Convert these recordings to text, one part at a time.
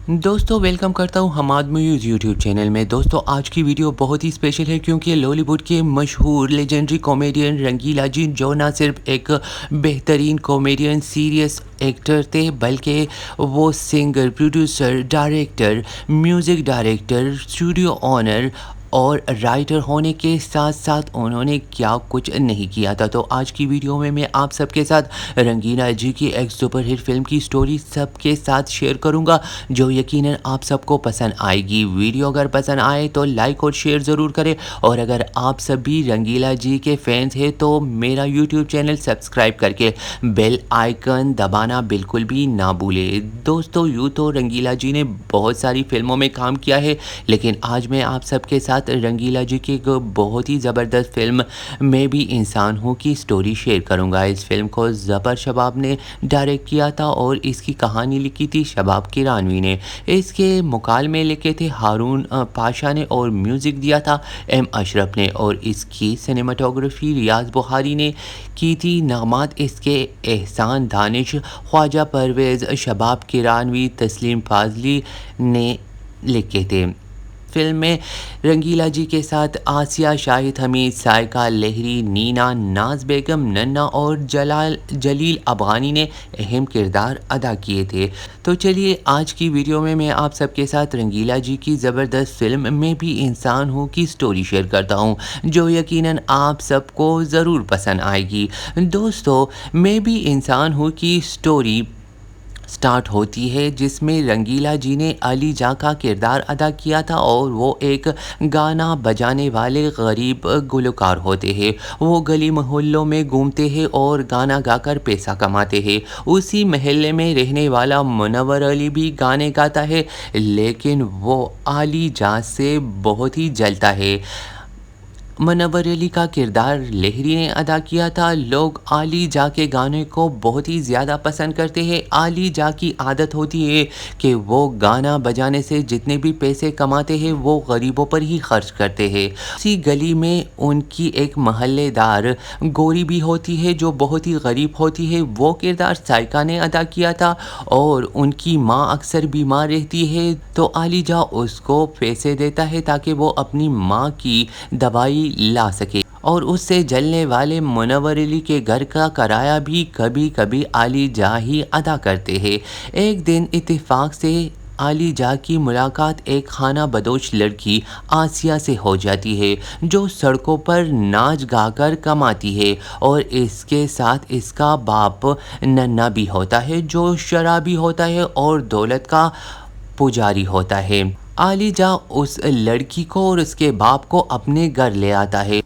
दोस्तों वेलकम करता हूँ हमाद म्यूज़ यूट्यूब चैनल में। दोस्तों आज की वीडियो बहुत ही स्पेशल है क्योंकि लॉलीवुड के मशहूर लेजेंडरी कॉमेडियन रंगीला जी जो ना सिर्फ एक बेहतरीन कॉमेडियन सीरियस एक्टर थे बल्कि वो singer, producer, director, music director, studio owner और राइटर होने के साथ साथ उन्होंने क्या कुछ नहीं किया था। तो आज की वीडियो में मैं आप सबके साथ रंगीला जी की एक सुपरहिट फिल्म की स्टोरी सबके साथ शेयर करूंगा जो यकीनन आप सबको पसंद आएगी। वीडियो अगर पसंद आए तो लाइक और शेयर ज़रूर करें और अगर आप सभी रंगीला जी के फैंस हैं तो मेरा यूट्यूब चैनल सब्सक्राइब करके बेल आइकन दबाना बिल्कुल भी ना भूलें। दोस्तों यूँ तो रंगीला जी ने बहुत सारी फिल्मों में काम किया है, लेकिन आज मैं आप सबके साथ रंगीला जी की एक बहुत ही ज़बरदस्त फिल्म मैं भी इंसान हूँ की स्टोरी शेयर करूँगा। इस फिल्म को ज़फ़र शबाब ने डायरेक्ट किया था और इसकी कहानी लिखी थी शबाब किरानवी ने। इसके मुकालमे लिखे थे हारून पाशा ने और म्यूज़िक दिया था एम अशरफ ने और इसकी सिनेमाटोग्राफी रियाज बुखारी ने की थी। नगमात इसके एहसान दानिश, ख्वाजा परवेज़, शबाब किरानवी, तस्लीम फाजली ने लिखे थे। फिल्म में रंगीला जी के साथ आसिया, शाहिद हमीद, साइका लहरी, नीना, नाज बेगम, नन्ना और जलील अफगानी ने अहम किरदार अदा किए थे। तो चलिए आज की वीडियो में मैं आप सबके साथ रंगीला जी की ज़बरदस्त फिल्म मैं भी इंसान हूँ की स्टोरी शेयर करता हूँ जो यकीनन आप सबको ज़रूर पसंद आएगी। दोस्तों मैं भी इंसान हूँ की स्टोरी स्टार्ट होती है जिसमें रंगीला जी ने अली जा का किरदार अदा किया था और वो एक गाना बजाने वाले गरीब गुलकार होते हैं। वो गली मोहल्लों में घूमते हैं और गाना गाकर पैसा कमाते हैं। उसी महल्ले में रहने वाला मुनव्वर अली भी गाने गाता है, लेकिन वो अली जा से बहुत ही जलता है। मुनव्वर अली का किरदार लहरी ने अदा किया था। लोग आली जा के गाने को बहुत ही ज़्यादा पसंद करते हैं। आली जा की आदत होती है कि वो गाना बजाने से जितने भी पैसे कमाते हैं वो गरीबों पर ही खर्च करते हैं। उसी गली में उनकी एक महल्लेदार गोरी भी होती है जो बहुत ही गरीब होती है। वो किरदार साइका ने अदा किया था और उनकी माँ अक्सर बीमार रहती है तो आली जा उसको पैसे देता है ताकि वो अपनी माँ की दवाई ला सके और उससे जलने वाले मुनव्वर अली के घर का किराया भी कभी कभी आली जा ही अदा करते हैं। एक दिन इत्तेफाक से आली जा की मुलाकात एक खाना बदोश लड़की आसिया से हो जाती है जो सड़कों पर नाच गाकर कमाती है और इसके साथ इसका बाप नन्ना भी होता है जो शराबी होता है और दौलत का पुजारी होता है। आली जा उस लड़की को और उसके बाप को अपने घर ले आता है।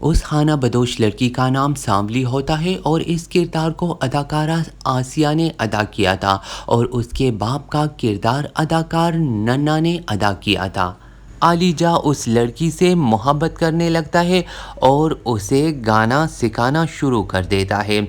उस खाना बदोश लड़की का नाम सांवली होता है और इस किरदार को अदाकारा आसिया ने अदा किया था और उसके बाप का किरदार अदाकार नन्ना ने अदा किया था। आली जा उस लड़की से मोहब्बत करने लगता है और उसे गाना सिखाना शुरू कर देता है।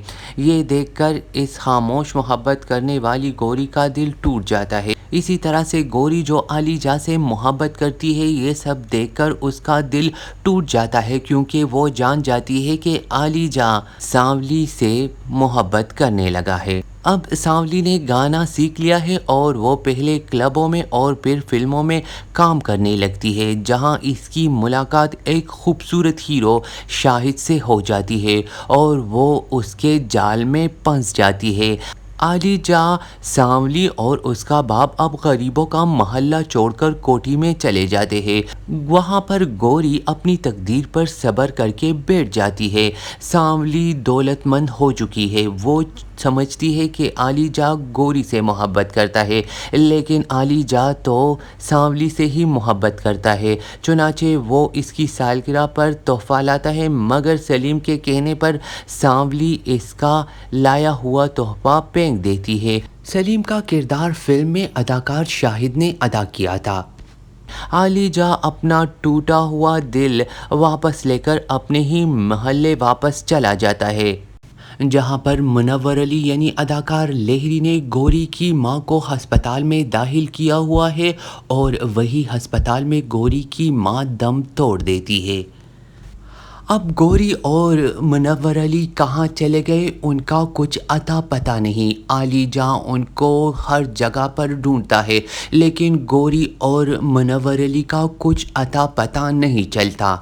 ये देखकर इस खामोश मोहब्बत करने वाली गोरी का दिल टूट जाता है। इसी तरह से गोरी जो आली जा से मोहब्बत करती है ये सब देखकर उसका दिल टूट जाता है क्योंकि वो जान जाती है कि आली जा सांवली से मोहब्बत करने लगा है। अब सांवली ने गाना सीख लिया है और वो पहले क्लबों में और फिर फिल्मों में काम करने लगती है जहां इसकी मुलाकात एक खूबसूरत हीरो शाहिद से हो जाती है और वो उसके जाल में फंस जाती है। आली जा, सांवली और उसका बाप अब गरीबों का मोहल्ला छोड़कर कोठी में चले जाते हैं। वहाँ पर गोरी अपनी तकदीर पर सब्र करके बैठ जाती है। सांवली दौलतमंद हो चुकी है। वो समझती है कि आली जा गोरी से मोहब्बत करता है, लेकिन आली जा तो सांवली से ही मोहब्बत करता है। चुनाचे वो इसकी सालगिरह पर तोहफा लाता है, मगर सलीम के कहने पर सांवली इसका लाया हुआ तोहफा फेंक देती है। सलीम का किरदार फिल्म में अदाकार शाहिद ने अदा किया था। आली जा अपना टूटा हुआ दिल वापस लेकर अपने ही महल्ले वापस चला जाता है जहां पर मुनव्वर अली यानी अदाकार लहरी ने गोरी की मां को हस्पताल में दाखिल किया हुआ है और वही हस्पताल में गोरी की मां दम तोड़ देती है। اب گوری اور منور علی کہاں چلے گئے ان کا کچھ اتا پتہ نہیں۔ علی جاں ان کو ہر جگہ پر ڈھونڈتا ہے لیکن گوری اور منور علی کا کچھ اتا پتہ نہیں چلتا۔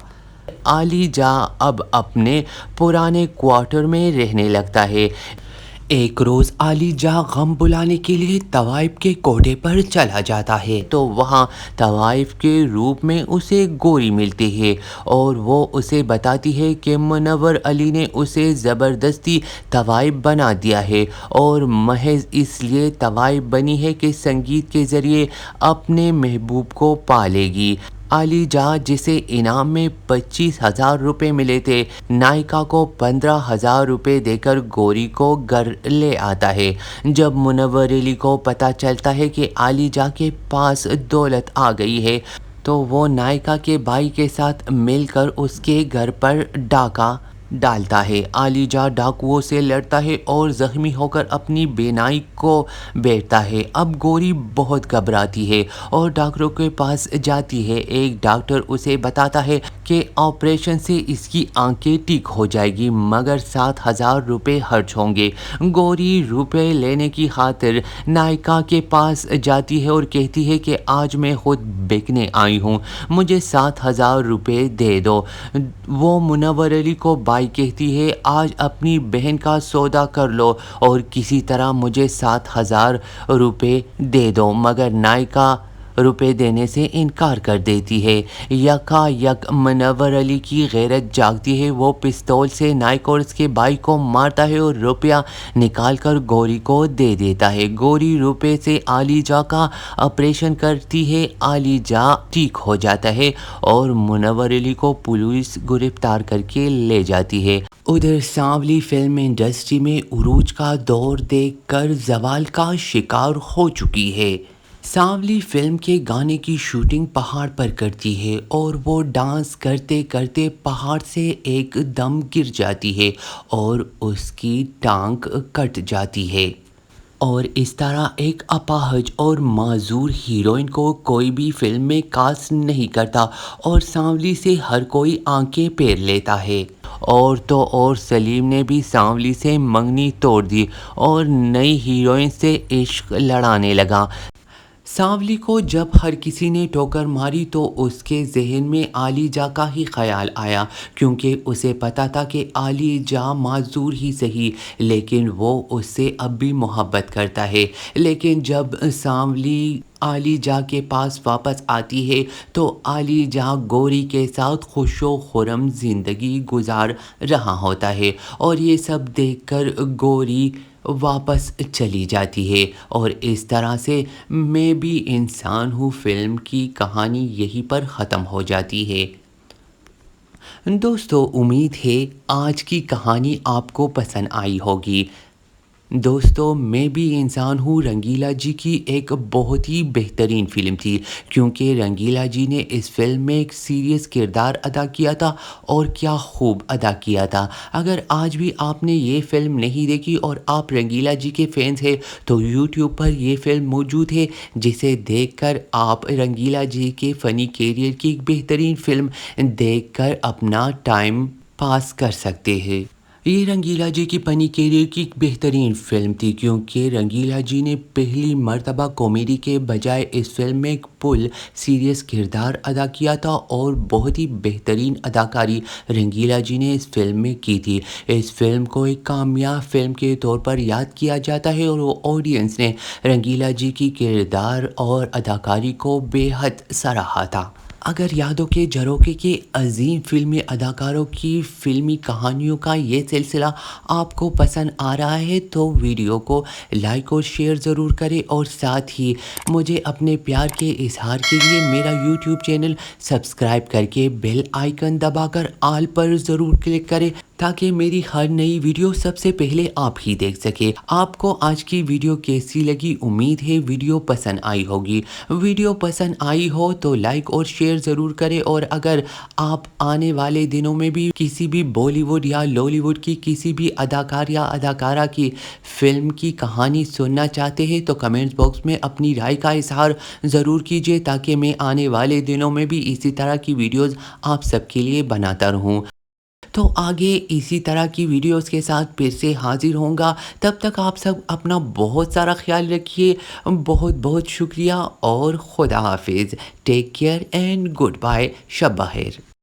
علی جاں اب اپنے پرانے کوارٹر میں رہنے لگتا ہے۔ ایک روز علی جاں غم بلانے کے لیے طوائف کے کوٹھے پر چلا جاتا ہے تو وہاں طوائف کے روپ میں اسے گوری ملتی ہے اور وہ اسے بتاتی ہے کہ منور علی نے اسے زبردستی طوائف بنا دیا ہے اور محض اس لیے طوائف بنی ہے کہ سنگیت کے ذریعے اپنے محبوب کو پالے گی۔ علی جاں جسے انعام میں 25,000 روپے ملے تھے، نائکا کو 15,000 روپے دے کر گوری کو گھر لے آتا ہے۔ جب منور علی کو پتہ چلتا ہے کہ علی جاں کے پاس دولت آ گئی ہے تو وہ نائکا کے بھائی کے ساتھ مل کر اس کے گھر پر ڈاکہ ڈالتا ہے۔ علی جاں ڈاکوؤں سے لڑتا ہے اور زخمی ہو کر اپنی بینائی کو بیٹھتا ہے۔ اب گوری بہت گھبراتی ہے اور ڈاکٹروں کے پاس جاتی ہے۔ ایک ڈاکٹر اسے بتاتا ہے کہ آپریشن سے اس کی آنکھیں ٹھیک ہو جائے گی مگر 7,000 روپے خرچ ہوں گے۔ گوری روپے لینے کی خاطر نائکا کے پاس جاتی ہے اور کہتی ہے کہ آج میں خود بیکنے آئی ہوں، مجھے 7,000 روپے دے دو۔ وہ منور علی کو بھائی کہتی ہے آج اپنی بہن کا سودا کر لو اور کسی طرح مجھے 7,000 روپے دے دو مگر نائکا روپے دینے سے انکار کر دیتی ہے۔ یکا یک منور علی کی غیرت جاگتی ہے، وہ پستول سے نائکا اور اس کے بھائی کو مارتا ہے اور روپیہ نکال کر گوری کو دے دیتا ہے۔ گوری روپے سے علی جاں کا آپریشن کرتی ہے، علی جاں ٹھیک ہو جاتا ہے اور منور علی کو پولیس گرفتار کر کے لے جاتی ہے۔ ادھر سانولی فلم انڈسٹری میں عروج کا دور دیکھ کر زوال کا شکار ہو چکی ہے۔ سانولی فلم کے گانے کی شوٹنگ پہاڑ پر کرتی ہے اور وہ ڈانس کرتے کرتے پہاڑ سے ایک دم گر جاتی ہے اور اس کی ٹانگ کٹ جاتی ہے اور اس طرح ایک اپاہج اور معذور ہیروئن کو کوئی بھی فلم میں کاسٹ نہیں کرتا اور سانولی سے ہر کوئی آنکھیں پھیر لیتا ہے۔ اور تو اور سلیم نے بھی سانولی سے منگنی توڑ دی اور نئی ہیروئن سے عشق لڑانے لگا۔ سانولی کو جب ہر کسی نے ٹھوکر ماری تو اس کے ذہن میں علی جاں کا ہی خیال آیا کیونکہ اسے پتا تھا کہ علی جاں معذور ہی سہی لیکن وہ اس سے اب بھی محبت کرتا ہے۔ لیکن جب سانولی علی جاں کے پاس واپس آتی ہے تو علی جاں گوری کے ساتھ خوش و خرم زندگی گزار رہا ہوتا ہے اور یہ سب دیکھ کر گوری واپس چلی جاتی ہے اور اس طرح سے میں بھی انسان ہوں فلم کی کہانی یہیں پر ختم ہو جاتی ہے۔ دوستو امید ہے آج کی کہانی آپ کو پسند آئی ہوگی۔ دوستو میں بھی انسان ہوں رنگیلا جی کی ایک بہت ہی بہترین فلم تھی کیونکہ رنگیلا جی نے اس فلم میں ایک سیریس کردار ادا کیا تھا اور کیا خوب ادا کیا تھا۔ اگر آج بھی آپ نے یہ فلم نہیں دیکھی اور آپ رنگیلا جی کے فینس ہیں تو یوٹیوب پر یہ فلم موجود ہے جسے دیکھ کر آپ رنگیلا جی کے فنی کیریئر کی ایک بہترین فلم دیکھ کر اپنا ٹائم پاس کر سکتے ہیں۔ یہ رنگیلا جی کی فنی کیریئر کی ایک بہترین فلم تھی کیونکہ رنگیلا جی نے پہلی مرتبہ کامیڈی کے بجائے اس فلم میں ایک فل سیریس کردار ادا کیا تھا اور بہت ہی بہترین اداکاری رنگیلا جی نے اس فلم میں کی تھی۔ اس فلم کو ایک کامیاب فلم کے طور پر یاد کیا جاتا ہے اور وہ آڈینس نے رنگیلا جی کی کردار اور اداکاری کو بے حد سراہا تھا۔ اگر یادوں کے جھروکے کے عظیم فلمی اداکاروں کی فلمی کہانیوں کا یہ سلسلہ آپ کو پسند آ رہا ہے تو ویڈیو کو لائک اور شیئر ضرور کریں اور ساتھ ہی مجھے اپنے پیار کے اظہار کے لیے میرا یوٹیوب چینل سبسکرائب کر کے بیل آئیکن دبا کر آل پر ضرور کلک کریں تاکہ میری ہر نئی ویڈیو سب سے پہلے آپ ہی دیکھ سکے۔ آپ کو آج کی ویڈیو کیسی لگی؟ امید ہے ویڈیو پسند آئی ہوگی۔ ویڈیو پسند آئی ہو تو لائک اور شیئر ضرور کریں اور اگر آپ آنے والے دنوں میں بھی کسی بھی بالی ووڈ یا لالی ووڈ کی کسی بھی اداکار یا اداکارہ کی فلم کی کہانی سننا چاہتے ہیں تو کمنٹس باکس میں اپنی رائے کا اظہار ضرور کیجیے تاکہ میں آنے والے دنوں میں بھی اسی طرح کی ویڈیوز آپ سب کے لیے بناتا رہوں۔ تو آگے اسی طرح کی ویڈیوز کے ساتھ پھر سے حاضر ہوں گا، تب تک آپ سب اپنا بہت سارا خیال رکھیے، بہت بہت شکریہ اور خدا حافظ، take care and good bye, شب بخیر۔